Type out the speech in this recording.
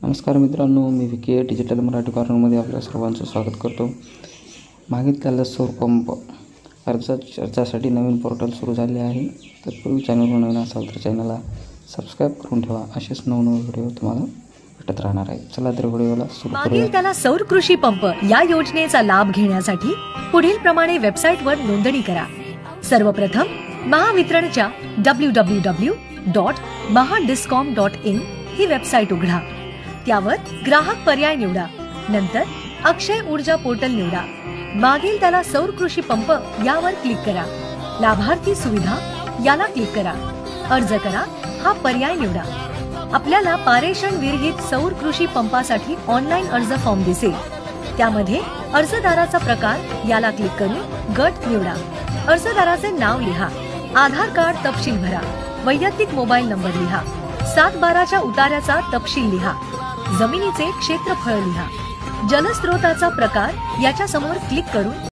नमस्कार मित्रांनो, मी विके डिजिटल मराठी कॉर्नरमध्ये आपल्या सर्वांचं स्वागत करतो। मागितलेला सौर पंप अर्जासाठी नवीन पोर्टल सुरू झाले आहे। तत्पूर्वी चॅनलवर नवीन असाल तर चॅनलला सबस्क्राईब करून ठेवा। असेच नवनवीन व्हिडिओ तुम्हाला भेटत राहणार आहे। चला तर व्हिडिओला सुरू करूया। मागितलेला सौर कृषी पंप या योजनेचा लाभ घेण्यासाठी पुढील प्रमाणे वेबसाईटवर नोंदणी करा। सर्वप्रथम महावितरणच्या www.mahadiscom.in ही वेबसाईट उघडा। त्यावर ग्राहक पर्याय निवडा। नंतर अक्षय ऊर्जा पोर्टल निवडा। मागील त्याला सौर कृषी पंप यावर क्लिक करा। लाभार्थी सुविधा याला क्लिक करा। अर्ज करा हा पर्याय निवडा। आपल्याला पारेषण विरहित सौर कृषी पंपासाठी ऑनलाइन अर्ज फॉर्म दिसेल। त्यामध्ये अर्जदाराचा प्रकार याला क्लिक करून गट निवडा। अर्जदाराचे नाव लिहा। आधार कार्ड तपशील भरा। वैयक्तिक मोबाईल नंबर लिहा। 7/12च्या उतार्याचा तपशील लिहा। जमिनीचे क्षेत्रफळ लिहा। जलस्रोताचा प्रकार याच्या समोर क्लिक करून